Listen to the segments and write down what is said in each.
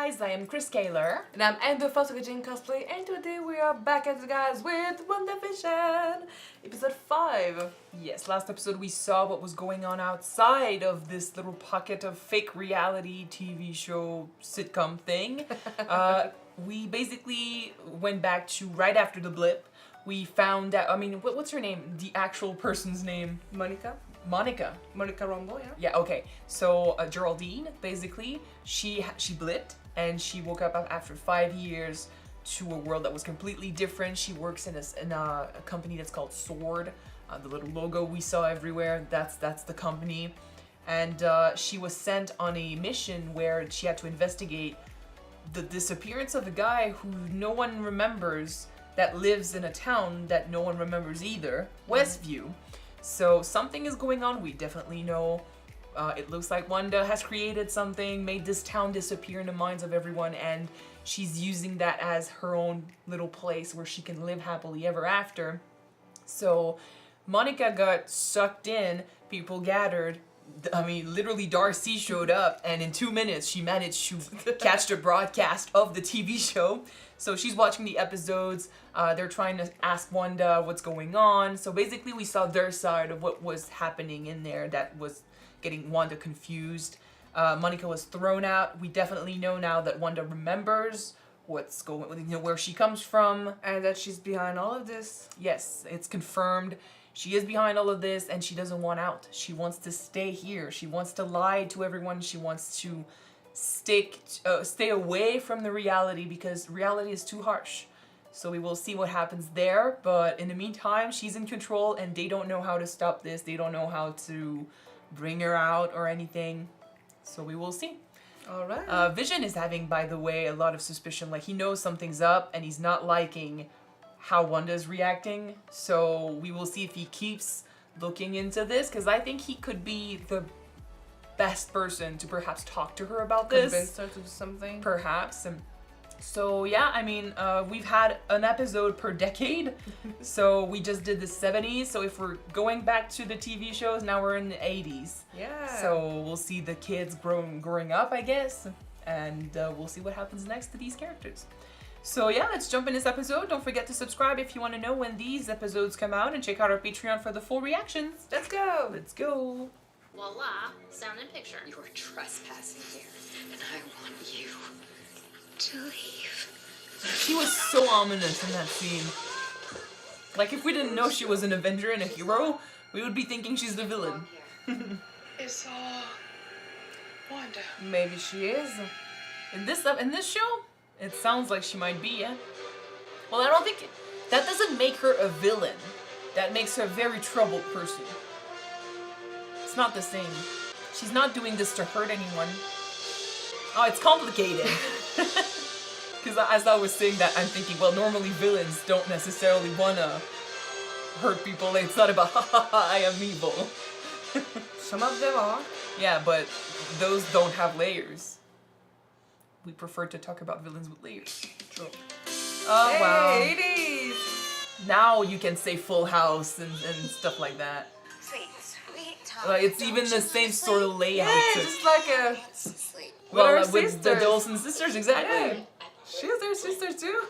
guys, I am Chris Kaler. And I'm Endo Kyuujin cosplay, and today we are back at you guys with WandaVision, episode 5. Yes, last episode we saw what was going on outside of this little pocket of fake reality TV show sitcom thing. We basically went back to right after the blip. We found out, what's her name? The actual person's name? Monica Rambo, yeah? Yeah, okay. So Geraldine, basically, she blipped and she woke up after 5 years to a world that was completely different. She works in a company that's called s.w.o.r.d. The little logo we saw everywhere, that's the company. And she was sent on a mission where she had to investigate the disappearance of a guy who no one remembers, that lives in a town that no one remembers either, Westview. So something is going on, we definitely know. It looks like Wanda has created something, made this town disappear in the minds of everyone, and she's using that as her own little place where she can live happily ever after. So Monica got sucked in, people gathered. Literally Darcy showed up, and in 2 minutes she managed to catch the broadcast of the TV show. So she's watching the episodes, they're trying to ask Wanda what's going on. So basically we saw their side of what was happening in there that was getting Wanda confused. Monica was thrown out. We definitely know now that Wanda remembers what's going, where she comes from. And that she's behind all of this. Yes, it's confirmed. She is behind all of this and she doesn't want out. She wants to stay here. She wants to lie to everyone. She wants to stay away from the reality because reality is too harsh. So we will see what happens there. But in the meantime, she's in control and they don't know how to stop this. They don't know how to bring her out or anything. So we will see. Alright. Vision is having, by the way, a lot of suspicion. Like, he knows something's up and he's not liking how Wanda's reacting. So we will see if he keeps looking into this, because I think he could be the best person to perhaps talk to her about this. Convince her to do something. Perhaps. And so yeah, we've had an episode per decade. So we just did the 70s. So if we're going back to the TV shows, now we're in the 80s. Yeah. So we'll see the kids growing up, I guess. And we'll see what happens next to these characters. So yeah, let's jump in this episode. Don't forget to subscribe if you want to know when these episodes come out, and check out our Patreon for the full reactions. Let's go. Let's go. Voila, sound and picture. You are trespassing here, and I want you to leave. She was so ominous in that scene. Like, if we didn't know she was an Avenger and a hero, we would be thinking she's the villain. It's all Wanda. Maybe she is. In this show, it sounds like she might be, yeah. Well, I don't think that doesn't make her a villain. That makes her a very troubled person. It's not the same. She's not doing this to hurt anyone. Oh, it's complicated. Because as I was saying that, I'm thinking, well, normally villains don't necessarily want to hurt people. It's not about, ha ha ha, I am evil. Some of them are. Yeah, but those don't have layers. We prefer to talk about villains with layers. True. Oh, hey, wow. 80s! Now you can say Full House and stuff like that. Sweet Tom. Like, it's even the same sort of layout. Yeah, to- just like a... Sleep. well, with her with the sisters. Olsen sisters, exactly. Yeah. She's their sister too.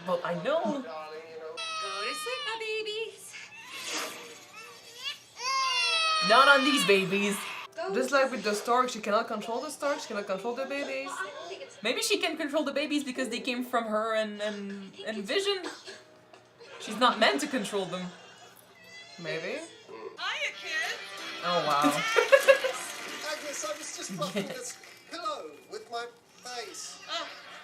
Well, I know. Go to sleep, my babies. Not on these babies. Just like with the stork, she cannot control the stork, she cannot control the babies. Maybe she can control the babies because they came from her and Vision. She's not meant to control them. Maybe. Hiya, kid. Oh, wow. Agnes, I was just bumping this pillow with my face.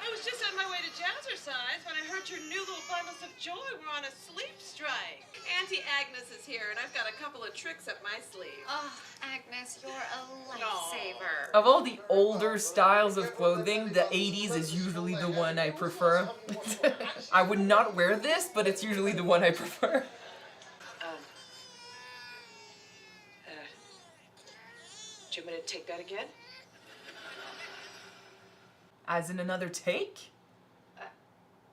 I was just on my way to Jazzercise when I heard your new little bundles of joy were on a sleep strike. Auntie Agnes is here, and I've got a couple of tricks up my sleeve. Oh, Agnes, you're a lifesaver. Of all the older styles of clothing, the 80s is usually the one I prefer. I would not wear this, but it's usually the one I prefer. Do you want me to take that again? As in another take?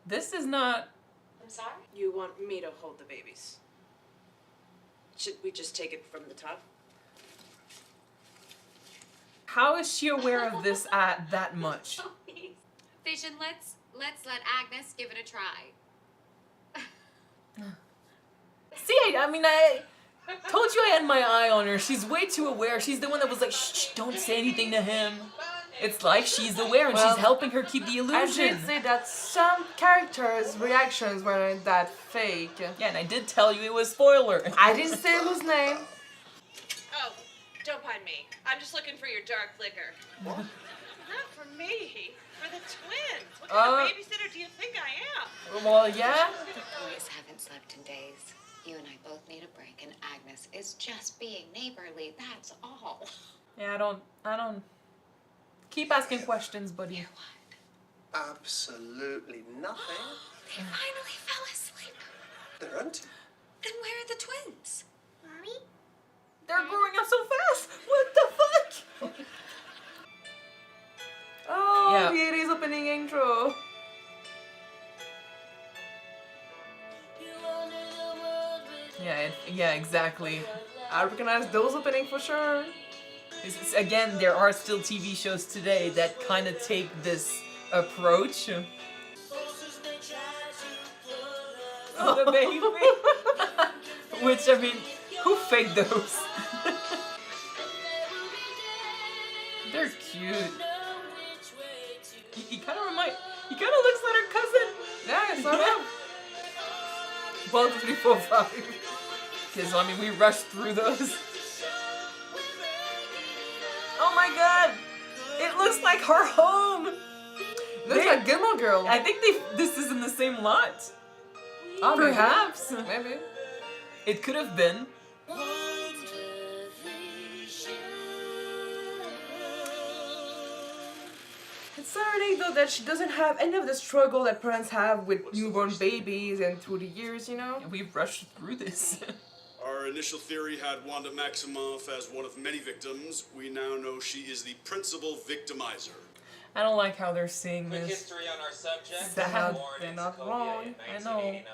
This is not... I'm sorry? You want me to hold the babies? Should we just take it from the top? How is she aware of this that much? Vision, let's let Agnes give it a try. See, I told you I had my eye on her. She's way too aware. She's the one that was like, shh, don't say anything to him. It's like she's aware and Well, she's helping her keep the I illusion. did say that some characters' reactions weren't that fake. Yeah, and I did tell you it was spoiler. I didn't say whose name. Oh, don't mind me. I'm just looking for your dark liquor. What? Not for me. For the twins. What kind of babysitter do you think I am? Well, yeah. The boys haven't slept in days. You and I both need a break, and Agnes is just being neighborly, that's all. Yeah, I don't. Keep asking questions, buddy. What? Absolutely nothing. They finally fell asleep. There aren't. Then where are the twins? Mommy? They're growing up so fast. What the fuck? Oh, Yeah. the 80s opening intro. Yeah, exactly. I recognize those opening for sure. Again, there are still TV shows today that kind of take this approach. Oh, the baby. Which, I mean, who faked those? They're cute. He kind of looks like her cousin. Yeah, sort of. 1, 2, 3, 4, 5. Okay, so I mean, we rushed through those. Oh my god! It looks like her home! Looks like Gilmore Girl. I think this is in the same lot. Oh, maybe. Perhaps. Maybe. It could have been. It's ironic though that she doesn't have any of the struggle that parents have with newborn babies and through the years, you know? We rushed through this. Our initial theory had Wanda Maximoff as one of many victims. We now know she is the principal victimizer. I don't like how they're seeing Quick this. history on our subject. Sad. Born They're in not Sokovia wrong. in I know. 1989,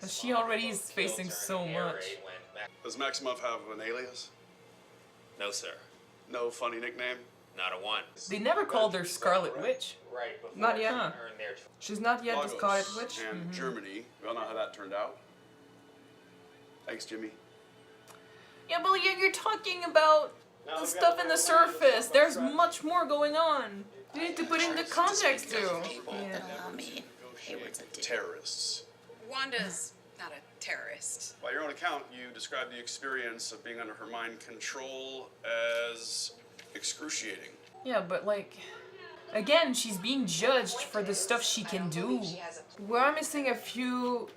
But she Maximoff already was is facing killed so during an air much. raid when Does Maximoff have an alias? No, sir. No funny nickname? Not a one. They never called her Scarlet Witch. Right before Not yet. they Huh. earned their She's not yet the Lagos Scarlet Witch. and Germany. We all know how that turned out. Thanks, Jimmy. Yeah, but you're talking about the stuff in the surface. There's much more going on. You need to put in the context too. Yeah. Terrorists. Wanda's not a terrorist. By your own account, you described the experience of being under her mind control as excruciating. Yeah, but like, again, she's being judged for the stuff she can do. We're missing a few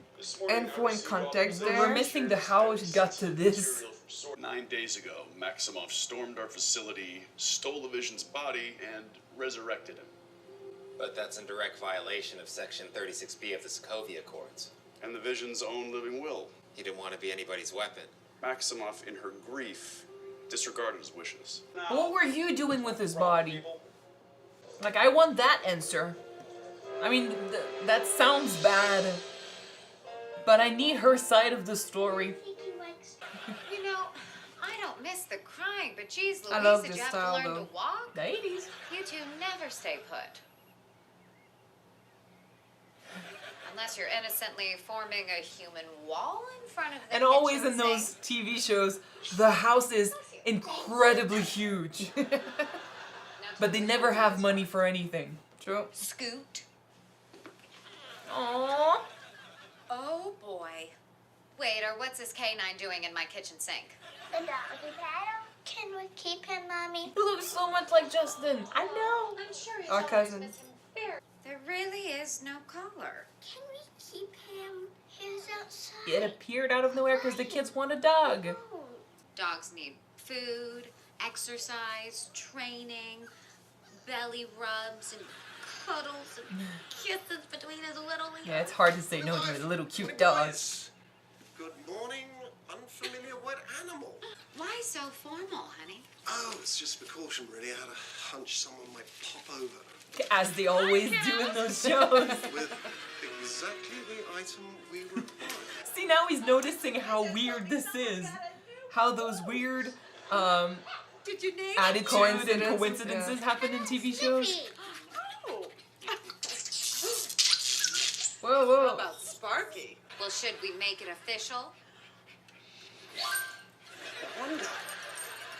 info and context there. We're missing the how it got to this. 9 days ago, Maximoff stormed our facility, stole the Vision's body, and resurrected him. But that's in direct violation of Section 36B of the Sokovia Accords. And the Vision's own living will. He didn't want to be anybody's weapon. Maximoff, in her grief, disregarded his wishes. What were you doing with his body? Like, I want that answer. I mean, that sounds bad. But I need her side of the story. You know, I don't miss the crying, but geez, I love Louise, did this you have style, to learn though. to walk? The 80s. You two never stay put. Unless you're innocently forming a human wall in front of the And always kitchen in those sink. TV shows, the house is incredibly huge. But they never have money for anything. True. Scoot. Aww. Oh boy. Wait, or what's this canine doing in my kitchen sink? The doggy paddle? Can we keep him, Mommy? You look so much like Justin. I know. I'm sure he's Our always cousin. missing Bear. There really is no collar. Can we keep him? He's outside. It appeared out of nowhere because the kids want a dog. Oh. Dogs need food, exercise, training, belly rubs, and cuddles and kisses between his little ears. Yeah, it's hard to say no to a little cute dog. Good morning, unfamiliar wet animal. Why so formal, honey? Oh, it's just precaution, really. I had a hunch someone might pop over As they always do in those shows. with exactly the item we required. See, now he's noticing how weird this is. How those weird Did you name attitude and Coincidences, coincidences happen in TV shows. Oh. Whoa, How whoa. about Sparky? Well, should we make it official? Wanda,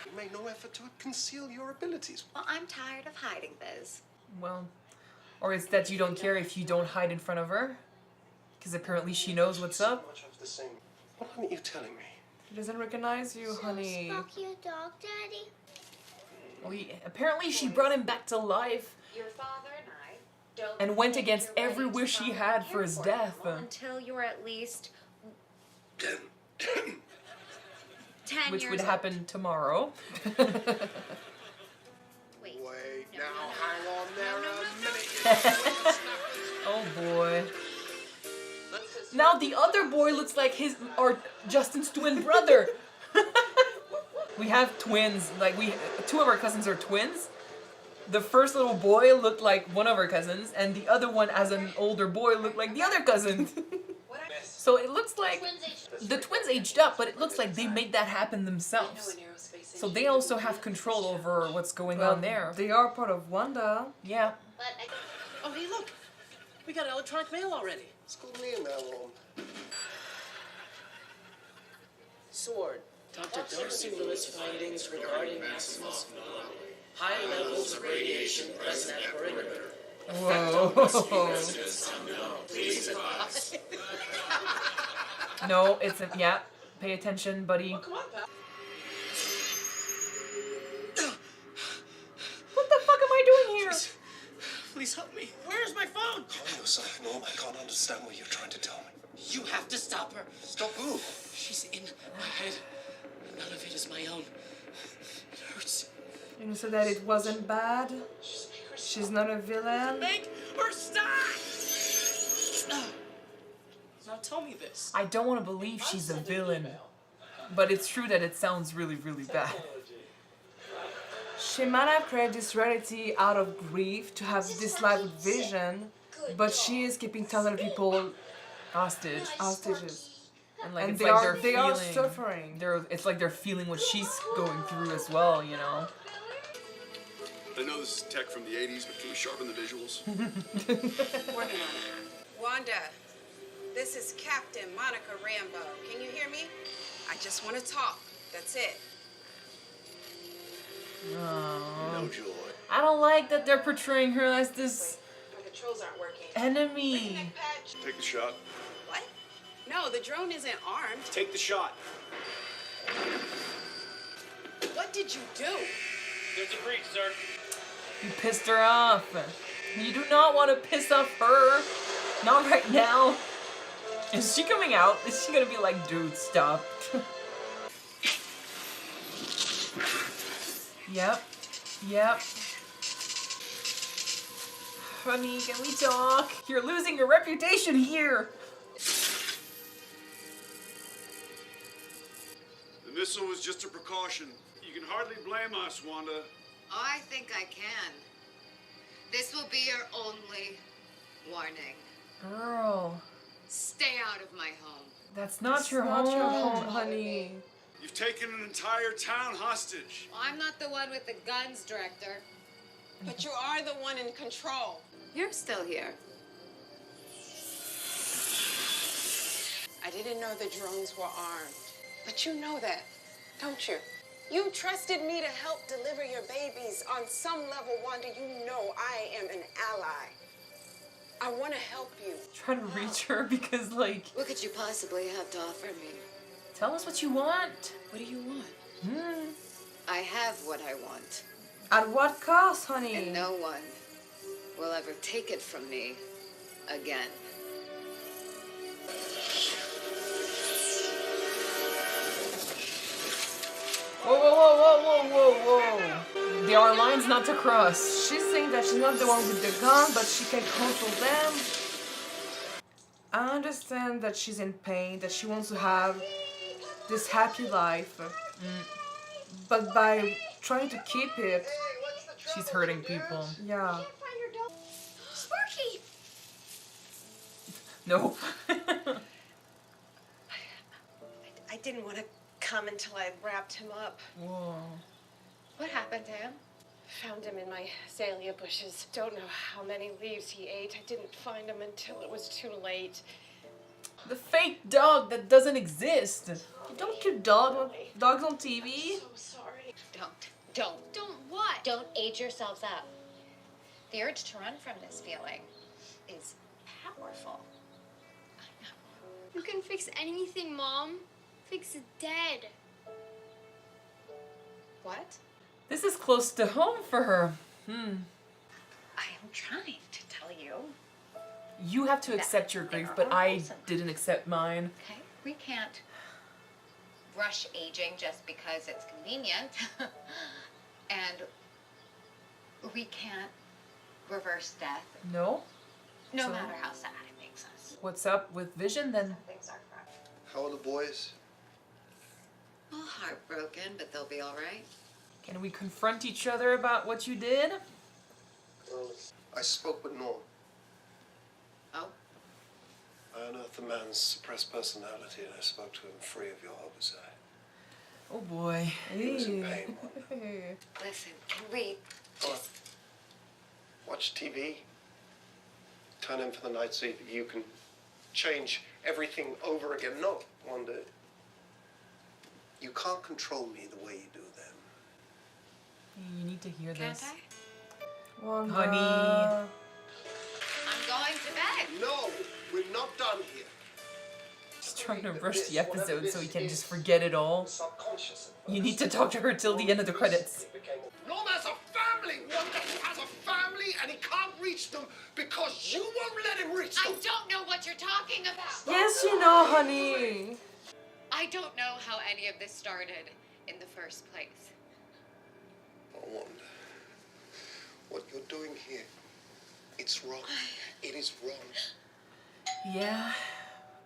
you made no effort to conceal your abilities. Well, I'm tired of hiding this. Well, or it's that you don't care if you don't hide in front of her, because apparently she knows what's So up. much of the same. What aren't you telling me? He doesn't recognize you, honey. Sparky a dog, Daddy? Well, apparently she brought him back to life Your father and I don't and went think against you're every ready to wish he come had for his here death. Well, until you're at least 10 Which years would happen tomorrow. Wait. Wait, No, now no, no. hang on there No, no, a no, minute. Oh boy. Now the other boy looks like Justin's twin brother. We have twins. Like two of our cousins are twins. The first little boy looked like one of our cousins, and the other one, as an older boy, looked like the other cousin. So it looks like the twins aged up, but it looks like they made that happen themselves. So they also have control over what's going on there. They are part of Wanda. Yeah. Oh, hey, look. We got electronic mail already. School me in there, Ron. S.w.o.r.d. Dr. Darcy Lewis findings regarding Maximus high levels of radiation present at perimeter. Whoa. Please advise. No, it's a, yeah. Pay attention, buddy. Come on, pal. What the fuck am I doing here? Please help me. Where's my phone? Calm yourself, Norm. I can't understand what you're trying to tell me. You have to stop her. Stop who? She's in my head. None of it is my own. It hurts. And you said that it wasn't bad. She's not a villain. Make her stop! Now tell me this. I don't want to believe she's a villain. But it's true that it sounds really, really bad. She might have created this reality out of grief to have this life with Vision, but she is keeping thousands of people hostages. And like And it's they like are they're feeling, suffering. It's like they're feeling what she's going through as well, you know. I know this is tech from the 80s, but can we sharpen the visuals? Working on it. Wanda, this is Captain Monica Rambo. Can you hear me? I just want to talk. That's it. No joy. I don't like that they're portraying her as this My controls aren't working. enemy. Patch. Take the shot. What? No, the drone isn't armed. Take the shot. What did you do? There's a breach, sir. You pissed her off. You do not want to piss off her. Not right now. Is she coming out? Is she gonna be like, dude, stop? Yep. Yep. Honey, can we talk? You're losing your reputation here. The missile was just a precaution. You can hardly blame us, Wanda. I think I can. This will be your only warning. Girl, Stay out of my home. that's not your Not home. your home, honey. You've taken an entire town hostage. Well, I'm not the one with the guns, Director. But you are the one in control. You're still here. I didn't know the drones were armed. But you know that, don't you? You trusted me to help deliver your babies. On some level, Wanda, you know I am an ally. I want to help you. Trying to reach her because, like, What could you possibly have to offer me? tell us what you want. What do you want? Hmm. I have what I want, At what cost, honey? and no one will ever take it from me again. Whoa, whoa, whoa, whoa, whoa, whoa, whoa. There are lines not to cross. She's saying that she's not the one with the gun, but she can control them. I understand that she's in pain, that she wants to have this happy life. But by trying to keep it, She's hurting people. yeah. Sparky! No. I didn't want to come until I wrapped him up. Whoa. What happened to him? Found him in my azalea bushes. Don't know how many leaves he ate. I didn't find him until it was too late. The fake dog that doesn't exist. You don't keep dogs on TV. So sorry. Don't. Don't what? Don't age yourselves up. The urge to run from this feeling is powerful. You can fix anything, Mom. Fix it dead. What? This is close to home for her. I am trying to tell you. You have to accept your grief, but I didn't accept mine. Okay? We can't rush aging just because it's convenient. And we can't reverse death, No? no So- matter how sad it makes us. What's up with Vision then? Things are rough. How are the boys? Well, heartbroken, but they'll be all right. Can we confront each other about what you did? Well, I spoke with Norm. Oh, I unearthed the man's suppressed personality and I spoke to him free of your oversight. Oh boy. He was in pain. listen, can we What? Watch TV. Turn in for the night so that you can change everything over again. No, Wanda. You can't control me the way you do them. You need to hear Can't this. I? Wanda. Honey. I'm going to bed. No, we're not done here. She's trying to rush the episode so he can just forget it all. Subconscious. You need to talk to her till the end of the credits. Norm has a family. Wanda has a family, and he can't reach them because you won't let him reach I them. don't know what you're talking about. Yes, you know, honey. I don't know how any of this started in the first place. Oh, Wanda, what you're doing here, it's wrong. It is wrong. Yeah.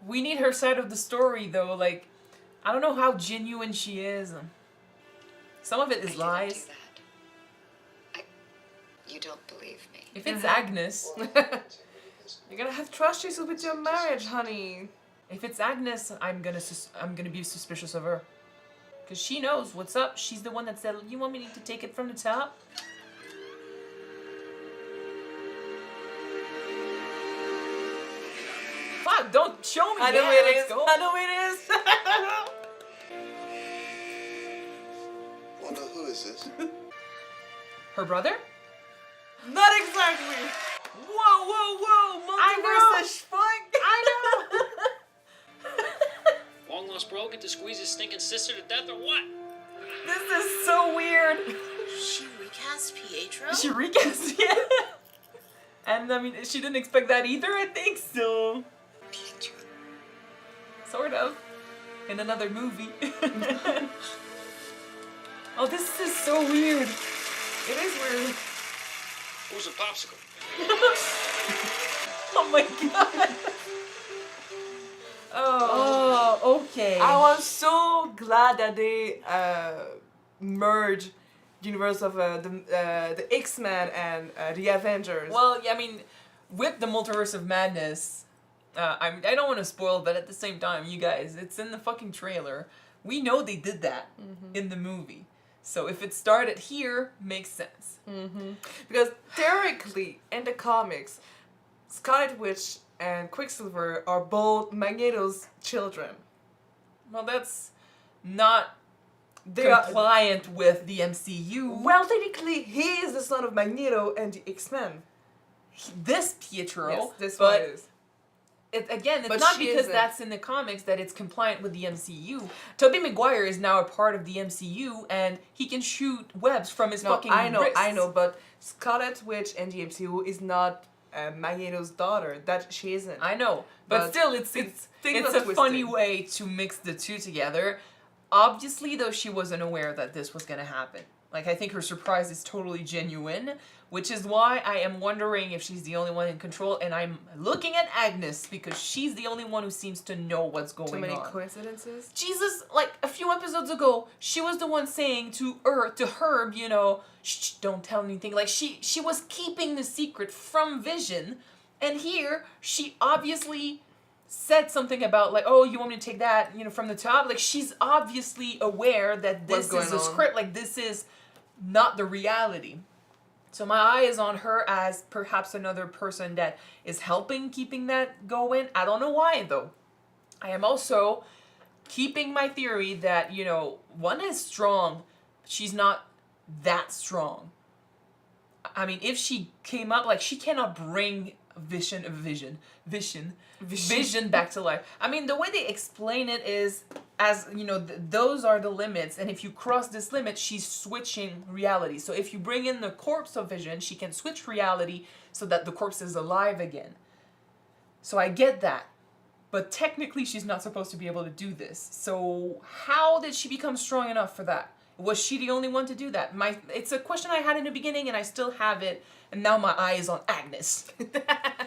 We need her side of the story though. Like, I don't know how genuine she is. Some of it is lies. Do that. You don't believe me. If it's Agnes, You're gonna have trust issues with your marriage, honey. if it's Agnes, I'm gonna be suspicious of her, cause she knows what's up. She's the one that said, "You want me to take it from the top?" Fuck! Don't show me. I know Yeah, where it let's is. go. I know where it is. Wanda, who is this? Her brother? Not exactly. Whoa, whoa, whoa! I Multiverse of fuck! I know. Long lost bro get to squeeze his stinking sister to death or what? This is so weird. She recast Pietro? She recast, yeah. And I mean, she didn't expect that either, I think, so. Pietro. Sort of. In another movie. Oh, this is so weird. It is weird. Who's a popsicle? Oh my god. Oh, okay. I was so glad that they merged the universe of the X-Men and the Avengers. Well, yeah, I mean, with the Multiverse of Madness, I don't want to spoil, but at the same time, you guys, it's in the fucking trailer. We know they did that in the movie. So if it started here, makes sense. Because theoretically, in the comics, Scarlet Witch and Quicksilver are both Magneto's children. Well, that's not They are, compliant with the MCU. well, technically, he is the son of Magneto and the X-Men. This Pietro, Yes, this but one is. it's But not she because isn't. that's in the comics that it's compliant with the MCU. Tobey Maguire is now a part of the MCU, and he can shoot webs from his No, fucking I wrists. know, but Scarlet Witch in the MCU is not Magneto's daughter. That she isn't. I know, but But still, it's things a are funny twisted. way to mix the two together. Obviously, though, she wasn't aware that this was gonna happen. Like, I think her surprise is totally genuine, which is why I am wondering if she's the only one in control, and I'm looking at Agnes because she's the only one who seems to know what's going Too many on. coincidences. Jesus, like a few episodes ago, she was the one saying to Herb, you know, shh, don't tell anything. Like she was keeping the secret from Vision, and here she obviously said something about like, oh, you want me to take that, you know, from the top? Like she's obviously aware that this What's is a going on? script. Like this is not the reality. So my eye is on her as perhaps another person that is helping keeping that going. I don't know why though. I am also keeping my theory that, you know, Wanda is strong. She's not that strong. I mean, if she came up, like, she cannot bring Vision back to life. I mean, the way they explain it is, as, you know, those are the limits, and if you cross this limit, she's switching reality. So if you bring in the corpse of Vision, she can switch reality so that the corpse is alive again. So I get that. But technically, she's not supposed to be able to do this. So how did she become strong enough for that? Was she the only one to do that? It's a question I had in the beginning, and I still have it, and now my eye is on Agnes.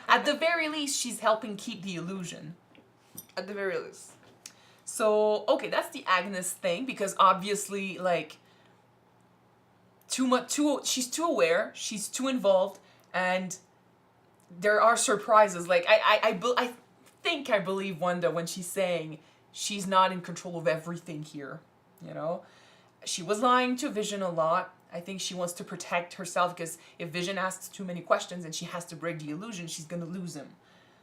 At the very least, she's helping keep the illusion. At the very least. So, okay, that's the Agnes thing, because obviously, like, she's too aware, she's too involved, and there are surprises. Like, I think I believe Wanda when she's saying she's not in control of everything here, you know? She was lying to Vision a lot. I think she wants to protect herself because if Vision asks too many questions and she has to break the illusion, she's going to lose him.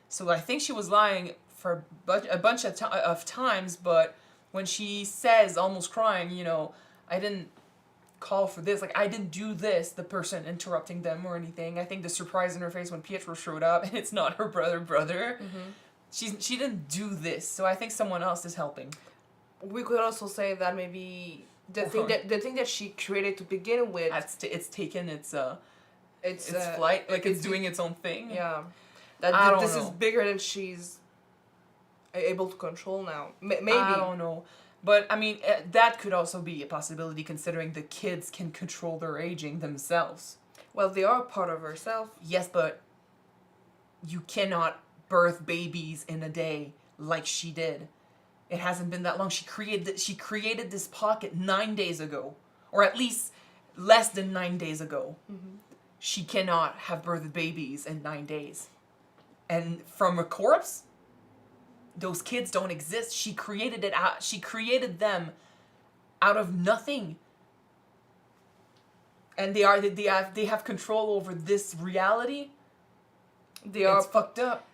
So I think she was lying for a bunch of times, but when she says, almost crying, you know, I didn't call for this, like, I didn't do this, the person interrupting them or anything. I think the surprise in her face when Pietro showed up and it's not her brother. Mm-hmm. She didn't do this, so I think someone else is helping. We could also say that maybe the thing that she created to begin with, it's taken its it's flight, like it's doing its own thing. Yeah, this is bigger than she's able to control now. Maybe I don't know, but I mean that could also be a possibility considering the kids can control their aging themselves. Well, they are part of herself. Yes, but you cannot birth babies in a day like she did. It hasn't been that long. She created this pocket 9 days ago, or at least less than 9 days ago. Mm-hmm. She cannot have birthed babies in 9 days. And from a corpse, those kids don't exist. She created them out of nothing. And they have control over this reality. It's fucked up.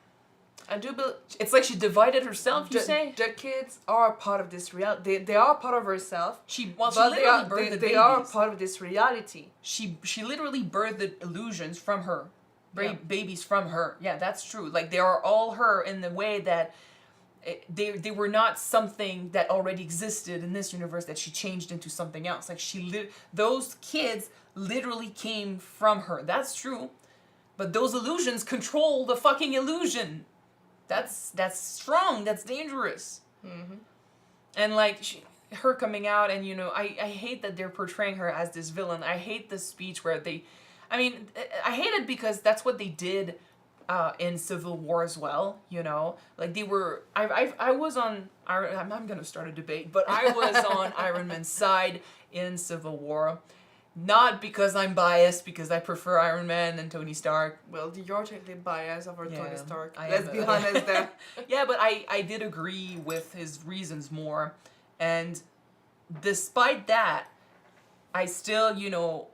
I do believe it's like she divided herself. You say the kids are part of this reality. They are part of herself. They are part of this reality. She literally birthed the illusions from her, babies from her. Yeah, that's true. Like they are all her in the way that they were not something that already existed in this universe that she changed into something else. Like those kids literally came from her. That's true, but those illusions control the fucking illusion. That's strong. That's dangerous. Mm-hmm. And like her coming out, and you know, I hate that they're portraying her as this villain. I hate the speech where I hate it because that's what they did in Civil War as well. You know, like they were. I was on. I'm gonna start a debate, but I was on Iron Man's side in Civil War. Not because I'm biased, because I prefer Iron Man and Tony Stark. Well, you're technically biased over Tony Stark. I Let's be honest there. Yeah, but I did agree with his reasons more. And despite that, I still, you know,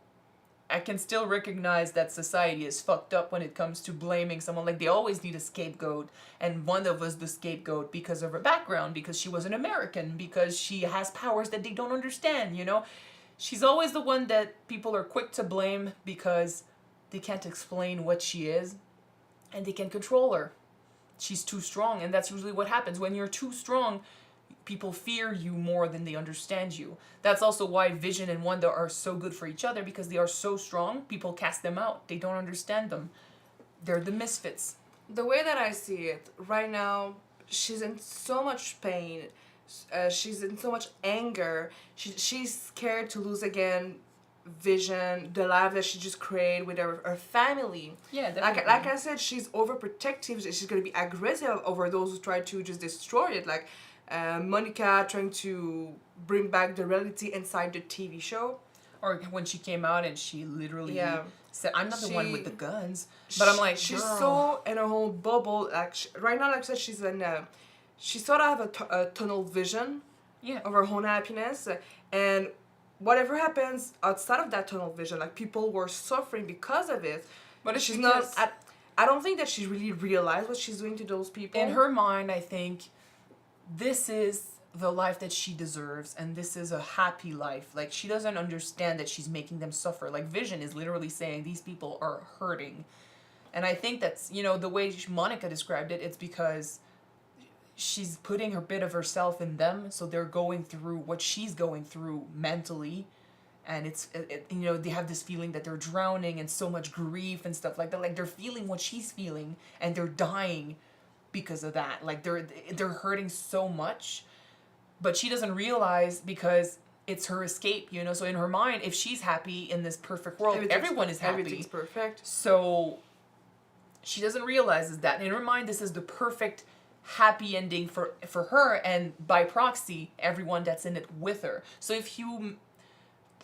I can still recognize that society is fucked up when it comes to blaming someone. Like, they always need a scapegoat. And Wanda was the scapegoat because of her background, because she was an American, because she has powers that they don't understand, you know? She's always the one that people are quick to blame because they can't explain what she is and they can control her. She's too strong, and that's usually what happens. When you're too strong, people fear you more than they understand you. That's also why Vision and Wanda are so good for each other, because they are so strong, people cast them out. They don't understand them. They're the misfits. The way that I see it, right now, she's in so much pain. She's in so much anger. She's scared to lose again Vision, the life that she just created with her family. Yeah, definitely. Like I said, she's overprotective. She's gonna be aggressive over those who try to just destroy it. Like Monica trying to bring back the reality inside the TV show. Or when she came out and she literally said, "I'm not the one with the guns." But I'm like, she's girl. so in her whole bubble. Like right now, like I said, she's in. She sort of have a tunnel vision of her own happiness, and whatever happens outside of that tunnel vision, like people were suffering because of it, But it's she's because- not. I don't think that she really realized what she's doing to those people. In her mind, I think this is the life that she deserves, and this is a happy life. Like, she doesn't understand that she's making them suffer. Like, Vision is literally saying these people are hurting. And I think that's, you know, the way Monica described it, it's because she's putting her bit of herself in them, so they're going through what she's going through mentally. And it's, you know, they have this feeling that they're drowning in so much grief and stuff like that. Like, they're feeling what she's feeling, and they're dying because of that. Like, they're hurting so much, but she doesn't realize because it's her escape, you know? So in her mind, if she's happy in this perfect world, everyone is happy. Everything's perfect. So she doesn't realize is that in her mind, this is the perfect happy ending for her, and by proxy, everyone that's in it with her. So if you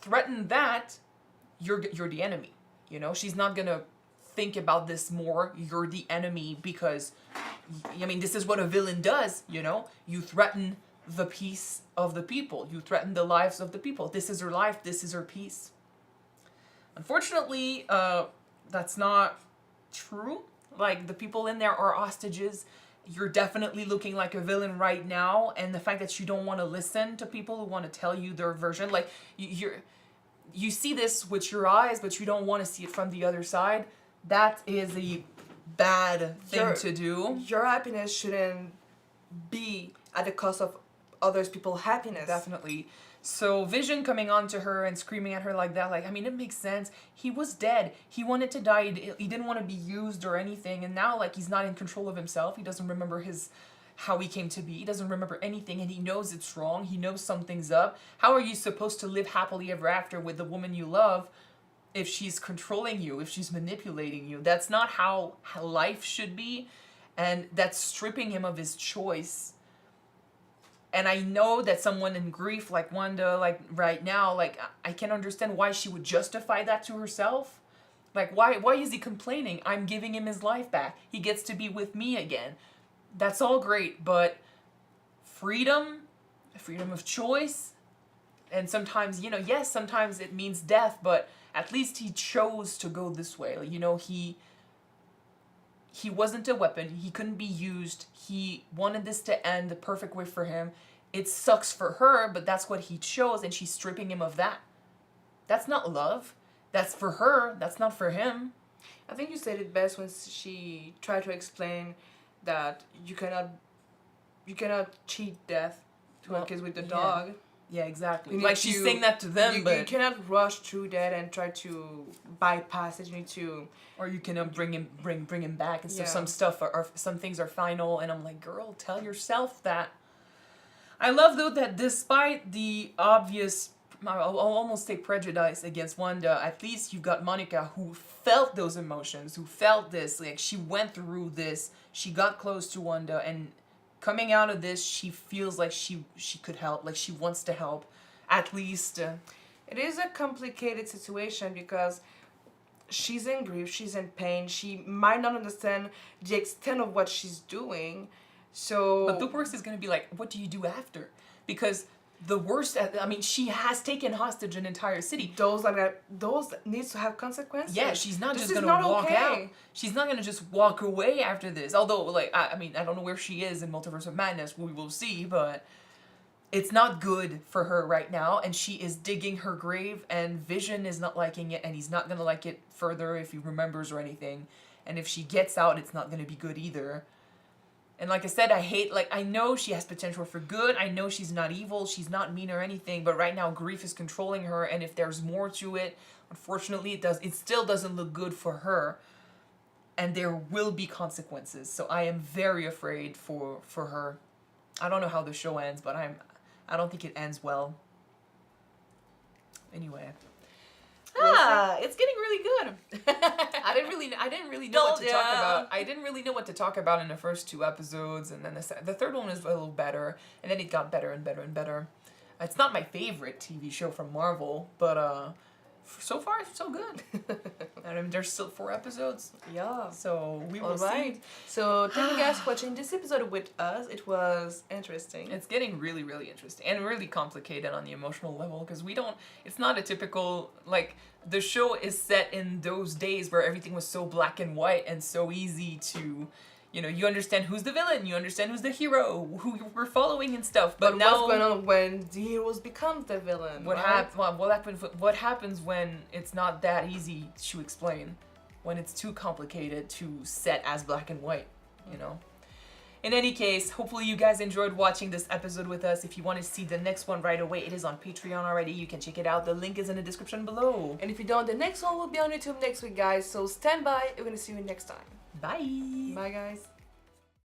threaten that, you're the enemy, you know? She's not gonna think about this more. You're the enemy because, I mean, this is what a villain does, you know? You threaten the peace of the people. You threaten the lives of the people. This is her life. This is her peace. Unfortunately, that's not true. Like, the people in there are hostages. You're definitely looking like a villain right now, and the fact that you don't want to listen to people who want to tell you their version, like, you see this with your eyes, but you don't want to see it from the other side. That is a bad thing to do. Your happiness shouldn't be at the cost of others people's happiness. Definitely. So Vision coming on to her and screaming at her like that, like, I mean, it makes sense. He was dead. He wanted to die. He didn't want to be used or anything. And now, like, he's not in control of himself. He doesn't remember how he came to be. He doesn't remember anything, and he knows it's wrong. He knows something's up. How are you supposed to live happily ever after with the woman you love if she's controlling you, if she's manipulating you? That's not how life should be, and that's stripping him of his choice. And I know that someone in grief like Wanda, like right now, like, I can understand why she would justify that to herself. Like, why is he complaining? I'm giving him his life back. He gets to be with me again. That's all great, but freedom of choice, and sometimes, you know, yes, sometimes it means death, but at least he chose to go this way. You know, he wasn't a weapon. He couldn't be used. He wanted this to end the perfect way for him. It sucks for her, but that's what he chose, and she's stripping him of that. That's not love. That's for her. That's not for him. I think you said it best when she tried to explain that you cannot cheat death to our kids with the dog. Yeah, exactly. Like, she's saying that to them, but you cannot rush through that and try to bypass it. You need to, or you can bring him back and stuff. Yeah. Some stuff are some things are final, and I'm like, girl, tell yourself that. I love though that despite the obvious, I'll almost say prejudice against Wanda, at least you've got Monica who felt those emotions, who felt this, like, she went through this, she got close to Wanda, and coming out of this, she feels like she could help, like she wants to help, at least. It is a complicated situation because she's in grief, she's in pain, she might not understand the extent of what she's doing, so... But the worst is going to be like, what do you do after? Because the worst, I mean, she has taken hostage an entire city. Those needs to have consequences. Yeah, she's not just going to walk out. She's not going to just walk away after this. Although, like, I mean, I don't know where she is in Multiverse of Madness. We will see, but it's not good for her right now. And she is digging her grave, and Vision is not liking it, and he's not going to like it further if he remembers or anything. And if she gets out, it's not going to be good either. And like I said, I know she has potential for good. I know she's not evil. She's not mean or anything. But right now, grief is controlling her. And if there's more to it, unfortunately, it still doesn't look good for her. And there will be consequences. So I am very afraid for her. I don't know how the show ends, but I don't think it ends well. Anyway. It's getting really good. I didn't really know what to talk about. I didn't really know what to talk about in the first 2 episodes, and then the third one was a little better, and then it got better and better and better. It's not my favorite TV show from Marvel, but so far, so good. I mean, there's still 4 episodes. Yeah. So we will Alright. see. So thank you guys for watching this episode with us. It was interesting. It's getting really, really interesting and really complicated on the emotional level because it's not a typical, like, the show is set in those days where everything was so black and white and so easy to, you know, you understand who's the villain, you understand who's the hero, who we're following and stuff. But now, what's going on when the heroes become the villain? what right? what happens when it's not that easy to explain, when it's too complicated to set as black and white, you know? In any case, hopefully you guys enjoyed watching this episode with us. If you want to see the next one right away, it is on Patreon already. You can check it out. The link is in the description below. And if you don't, the next one will be on YouTube next week, guys. So stand by. We're gonna see you next time. Bye. Bye, guys.